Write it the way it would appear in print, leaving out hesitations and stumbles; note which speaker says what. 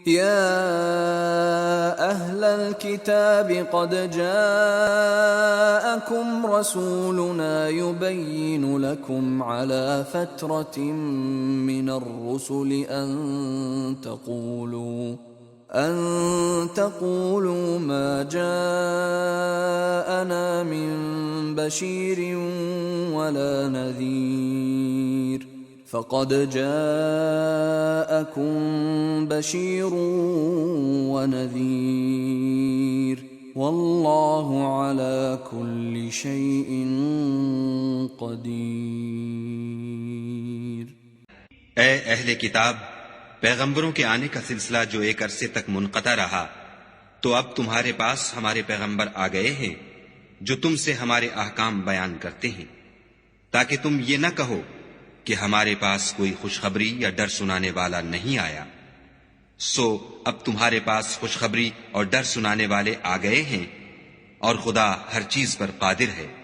Speaker 1: يا أهل الكتاب قد جاءكم رسولنا يبين لكم على فترة من الرسل أن تقولوا ما جاءنا من بشير ولا نذير فقد جاءكم بشير ونذير والله على كل شيء قدير।
Speaker 2: ए अहले किताब, पैगंबरों के आने का सिलसिला जो एक अरसे तक मुनक़ता रहा, तो अब तुम्हारे पास हमारे पैगंबर आ गए हैं जो तुमसे हमारे अहकाम बयान करते हैं, ताकि तुम ये न कहो कि हमारे पास कोई खुशखबरी या डर सुनाने वाला नहीं आया। सो अब तुम्हारे पास खुशखबरी और डर सुनाने वाले आ गए हैं और खुदा हर चीज पर कादिर है।